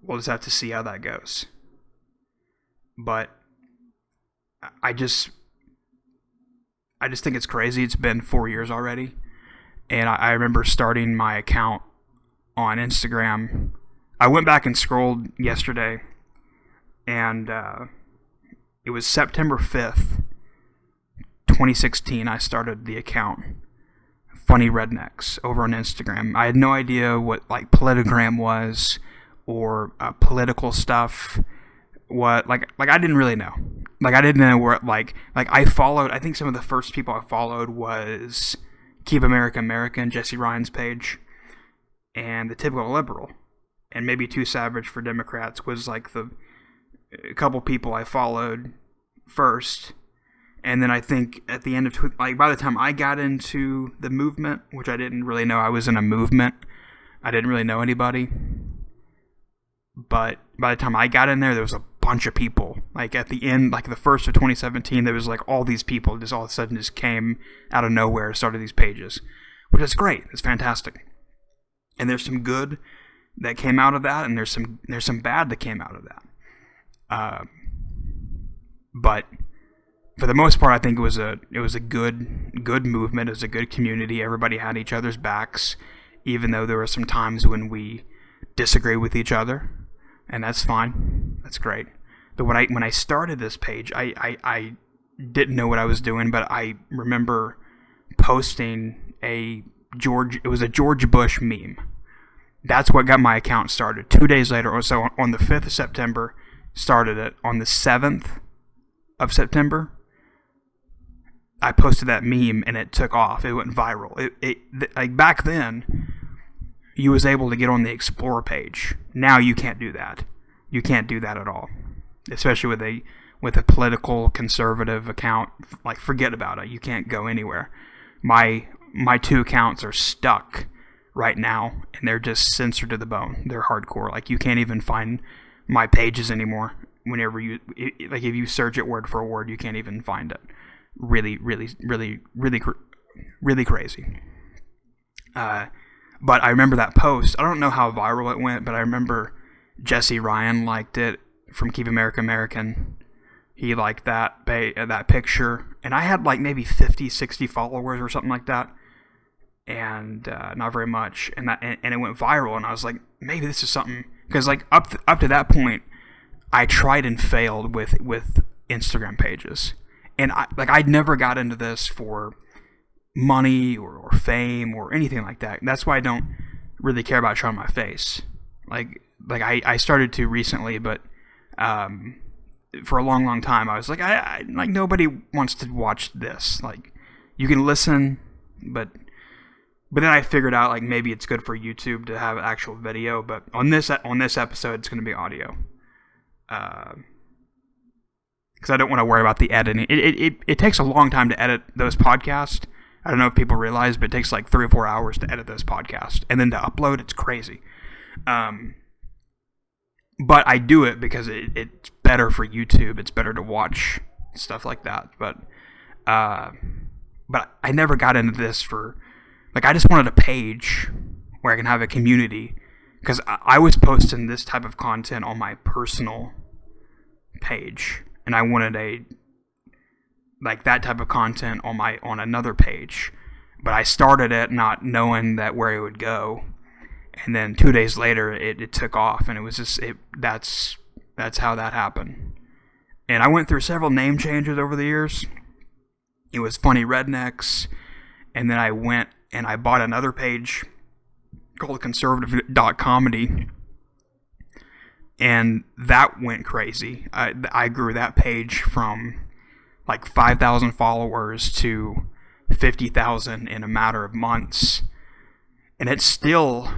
we'll just have to see how that goes. But I just think it's crazy. It's been 4 years already. And I remember starting my account on Instagram. I went back and scrolled yesterday, and it was September 5th, 2016, I started the account. Funny Rednecks over on Instagram. I had no idea what like Politigram was or political stuff. What like I didn't really know. Like I didn't know where like I followed. I think some of the first people I followed was Keep America American, Jesse Ryan's page, and the Typical Liberal, and maybe Too Savage for Democrats was like a couple people I followed first. And then I think at the end of, like, by the time I got into the movement, which I didn't really know I was in a movement, I didn't really know anybody. But by the time I got in there was a bunch of people. Like at the end, like the first of 2017, there was like all these people just all of a sudden just came out of nowhere and started these pages, which is great. It's fantastic. And there's some good that came out of that, and there's some bad that came out of that. But for the most part, I think it was a good movement. It was a good community. Everybody had each other's backs, even though there were some times when we disagree with each other, and that's fine. That's great. But when I started this page, I didn't know what I was doing, but I remember posting it was a George Bush meme. That's what got my account started. 2 days later, or so, on the 5th of September, started it. On the 7th of September, I posted that meme and it took off. It went viral. Like back then, you was able to get on the Explore page. Now you can't do that. You can't do that at all, especially with a political conservative account. Like forget about it. You can't go anywhere. My two accounts are stuck right now, and they're just censored to the bone. They're hardcore. Like you can't even find my pages anymore. Whenever if you search it word for word, you can't even find it. Really crazy. But I remember that post. I don't know how viral it went, but I remember Jesse Ryan liked it from Keep America American. He liked that picture, and I had like maybe 50, 60 followers or something like that, and not very much. And it went viral, and I was like, maybe this is something, because like up to that point, I tried and failed with Instagram pages. And I'd never got into this for money or fame or anything like that. That's why I don't really care about showing my face. Like I started to recently, but for a long time I was like, I like nobody wants to watch this. Like you can listen, but then I figured out like maybe it's good for YouTube to have actual video. But on this episode, it's going to be audio. Because I don't want to worry about the editing. It takes a long time to edit those podcasts. I don't know if people realize, but it takes like 3 or 4 hours to edit those podcasts. And then to upload, it's crazy. But I do it because it's better for YouTube. It's better to watch stuff like that. But I never got into this for... Like, I just wanted a page where I can have a community. Because I was posting this type of content on my personal page. And I wanted that type of content on another page, but I started it not knowing where it would go, and then 2 days later it took off, and it was just that's how that happened. And I went through several name changes over the years. It was Funny Rednecks, and then I went and I bought another page called conservative.comedy. And that went crazy. I grew that page from like 5,000 followers to 50,000 in a matter of months. And it's still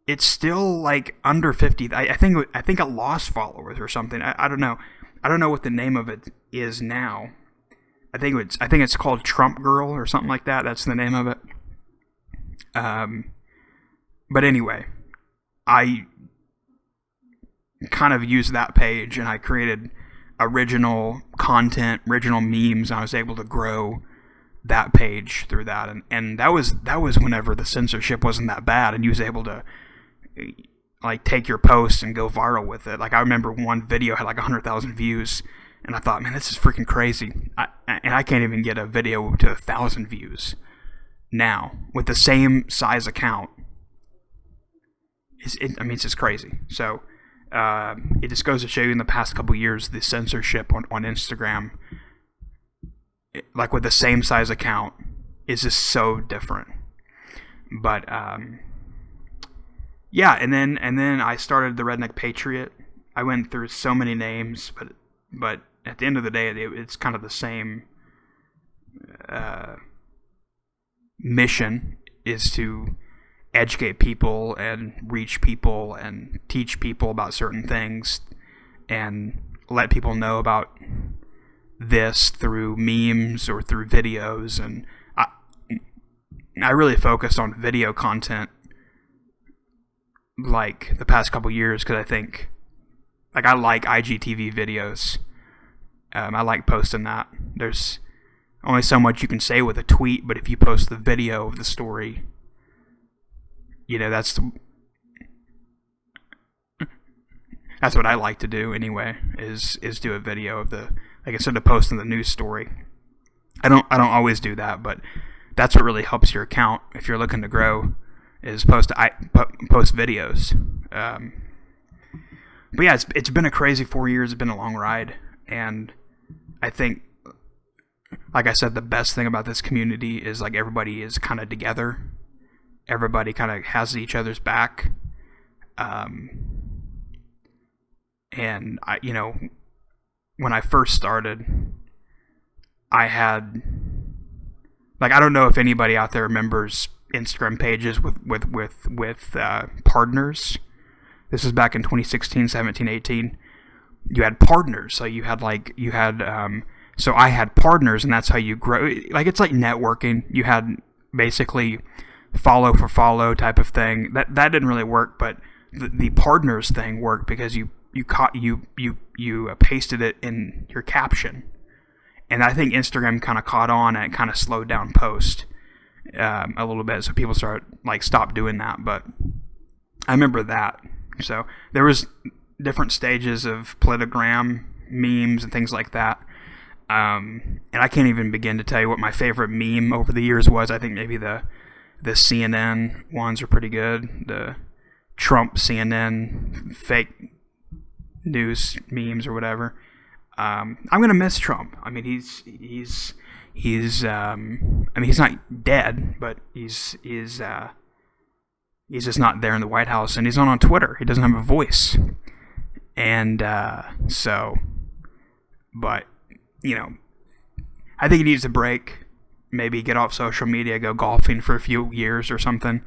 like under 50. I think it lost followers or something. I don't know. I don't know what the name of it is now. I think it's called Trump Girl or something like that. That's the name of it. But anyway, I kind of used that page, and I created original content, original memes, and I was able to grow that page through that. And that was whenever the censorship wasn't that bad, and you was able to like take your post and go viral with it. Like I remember one video had like 100,000 views, and I thought, man, this is freaking crazy. And I can't even get a video to 1,000 views now with the same size account. It's just crazy. So it just goes to show you in the past couple years the censorship on Instagram, like with the same size account, is just so different. But yeah, and then I started the Redneck Patriot. I went through so many names, but at the end of the day, it's kind of the same mission, is to educate people and reach people and teach people about certain things and let people know about this through memes or through videos. And I really focused on video content like the past couple years, because I think, like, I like IGTV videos. I like posting that. There's only so much you can say with a tweet, but if you post the video of the story, you know, that's what I like to do anyway, is do a video of the, like, instead of posting the news story. I don't always do that, but that's what really helps your account if you're looking to grow, is post videos. But yeah, it's been a crazy 4 years. It's been a long ride, and I think, like I said, the best thing about this community is, like, everybody is kind of together. Everybody kind of has each other's back. And I, you know, when I first started, I had, like, I don't know if anybody out there remembers Instagram pages with partners. This was back in 2016, 17, 18. You had partners, so so I had partners, and that's how you grow. Like, it's like networking. You had basically follow for follow type of thing. That didn't really work, but the partners thing worked, because you pasted it in your caption. And I think Instagram kind of caught on, and it kind of slowed down post a little bit, so people stopped doing that. But I remember that. So there was different stages of politogram memes and things like that. And I can't even begin to tell you what my favorite meme over the years was. I think maybe the CNN ones are pretty good. The Trump CNN fake news memes or whatever. I'm gonna miss Trump. I mean, he's I mean, he's not dead, but he's just not there in the White House, and he's not on Twitter. He doesn't have a voice, and but you know, I think he needs a break. Maybe get off social media, go golfing for a few years or something.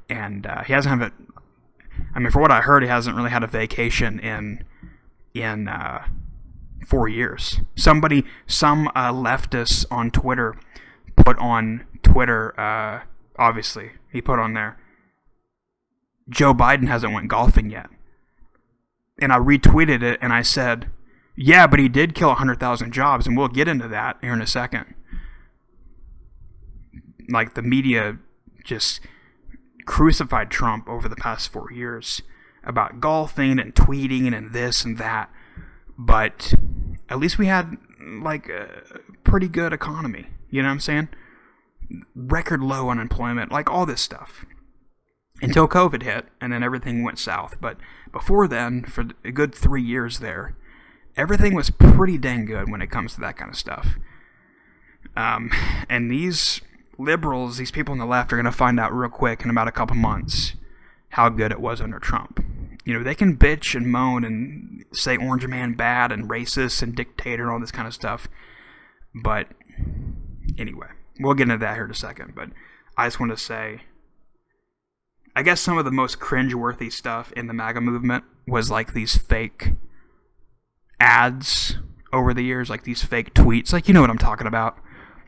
And he hasn't had I mean, for what I heard, he hasn't really had a vacation in 4 years. Some leftist on Twitter put on Twitter, obviously, he put on there, Joe Biden hasn't went golfing yet. And I retweeted it, and I said, yeah, but he did kill 100,000 jobs, and we'll get into that here in a second. Like, the media just crucified Trump over the past 4 years about golfing and tweeting and this and that. But at least we had, like, a pretty good economy. You know what I'm saying? Record low unemployment, like all this stuff. Until COVID hit, and then everything went south. But before then, for a good 3 years there, everything was pretty dang good when it comes to that kind of stuff. And these liberals, these people on the left, are going to find out real quick in about a couple months how good it was under Trump. You know, they can bitch and moan and say Orange Man bad and racist and dictator and all this kind of stuff. But anyway, we'll get into that here in a second. But I just want to say, I guess some of the most cringeworthy stuff in the MAGA movement was like these fake ads over the years, like these fake tweets. Like, you know what I'm talking about.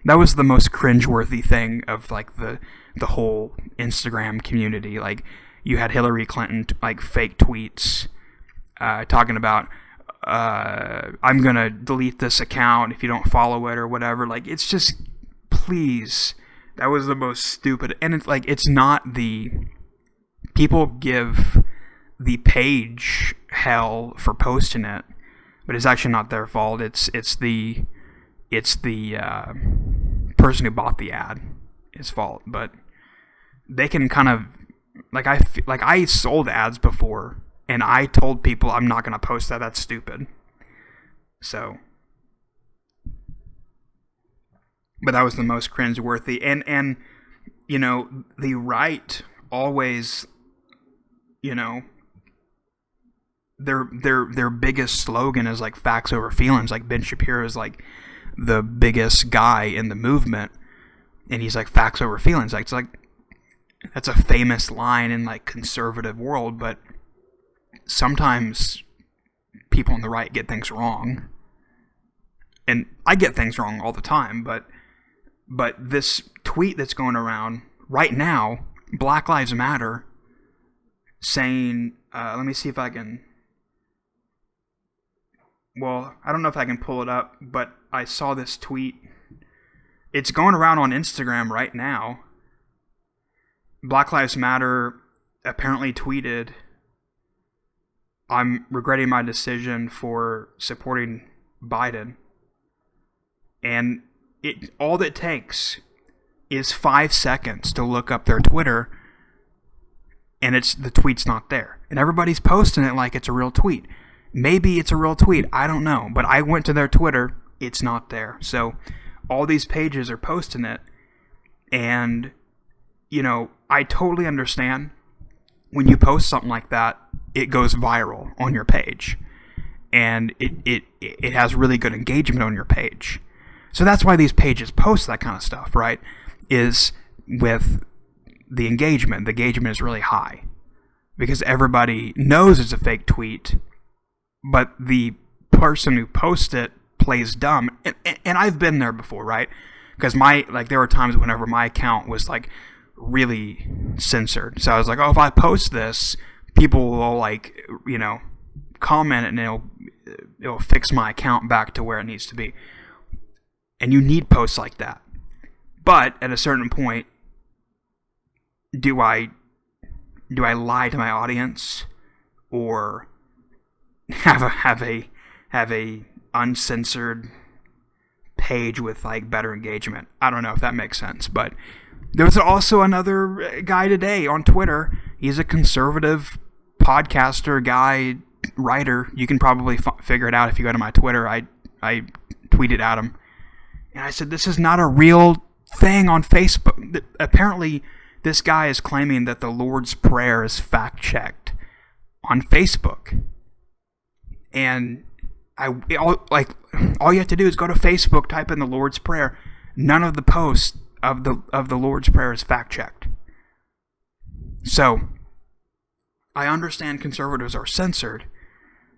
That was the most cringeworthy thing of, like, the whole Instagram community. Like, you had Hillary Clinton, like, fake tweets talking about, I'm going to delete this account if you don't follow it or whatever. Like, it's just, please. That was the most stupid. And it's like, it's not the, people give the page hell for posting it, but it's actually not their fault. It's the person who bought the ad is fault. But they can kind of I sold ads before, and I told people I'm not gonna post that. That's stupid. So, but that was the most cringeworthy. And you know, the right always, you know, their biggest slogan is like facts over feelings. Like Ben Shapiro is like the biggest guy in the movement, and he's like facts over feelings. Like, it's like, that's a famous line in like conservative world, but sometimes people on the right get things wrong, and I get things wrong all the time. But this tweet that's going around right now, Black Lives Matter, saying, let me see if I can. Well, I don't know if I can pull it up, but I saw this tweet. It's going around on Instagram right now. Black Lives Matter apparently tweeted, "I'm regretting my decision for supporting Biden." And all it takes is 5 seconds to look up their Twitter, and the tweet's not there. And everybody's posting it like it's a real tweet. Maybe it's a real tweet, I don't know. But I went to their Twitter, it's not there. So all these pages are posting it, and, you know, I totally understand when you post something like that, it goes viral on your page, and it has really good engagement on your page. So that's why these pages post that kind of stuff, right? Is with the engagement. The engagement is really high because everybody knows it's a fake tweet, but the person who posts it plays dumb. And I've been there before, right? Because there were times whenever my account was like really censored. So I was like, oh, if I post this, people will like, you know, comment, and it'll fix my account back to where it needs to be. And you need posts like that. But at a certain point, do I lie to my audience, or have a uncensored page with like better engagement? I don't know if that makes sense. But there was also another guy today on Twitter. He's a conservative podcaster, guy, writer. You can probably figure it out if you go to my Twitter. I tweeted at him, and I said, this is not a real thing on Facebook. Apparently, this guy is claiming that the Lord's Prayer is fact-checked on Facebook. And all you have to do is go to Facebook, type in the Lord's Prayer. None of the posts of the Lord's Prayer is fact-checked. So, I understand conservatives are censored,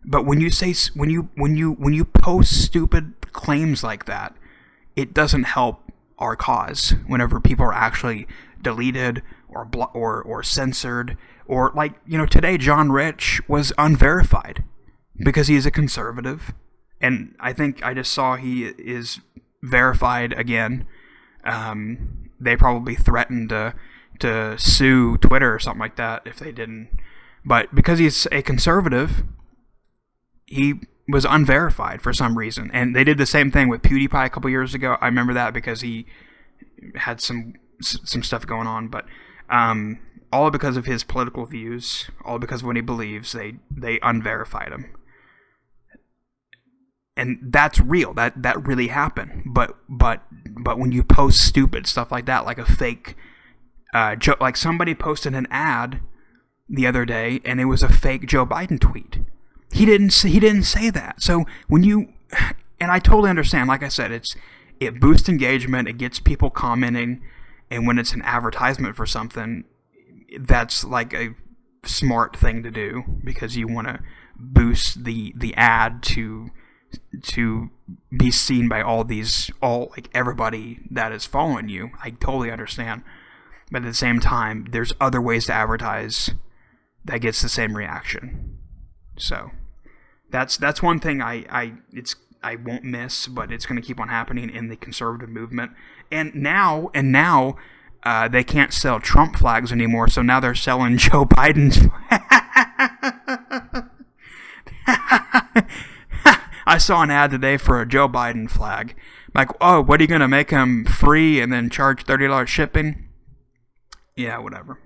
but when you post stupid claims like that, it doesn't help our cause whenever people are actually deleted or censored. Or, like, you know, today John Rich was unverified because he's a conservative, and I think I just saw he is verified again. They probably threatened to sue Twitter or something like that if they didn't. But because he's a conservative, he was unverified for some reason. And they did the same thing with PewDiePie a couple years ago. I remember that because he had some stuff going on. But all because of his political views, all because of what he believes, they unverified him. And that's real. That really happened. But when you post stupid stuff like that, like a fake joke, like somebody posted an ad the other day, and it was a fake Joe Biden tweet. He didn't say that. So when you, and I totally understand. Like I said, it boosts engagement. It gets people commenting, and when it's an advertisement for something, that's like a smart thing to do because you want to boost the ad to be seen by like everybody that is following you. I totally understand. But at the same time, there's other ways to advertise that gets the same reaction. So that's one thing I won't miss, but it's going to keep on happening in the conservative movement. And now they can't sell Trump flags anymore, so now they're selling Joe Biden's I saw an ad today for a Joe Biden flag. Like, oh, what are you going to make them free and then charge $30 shipping? Yeah, whatever.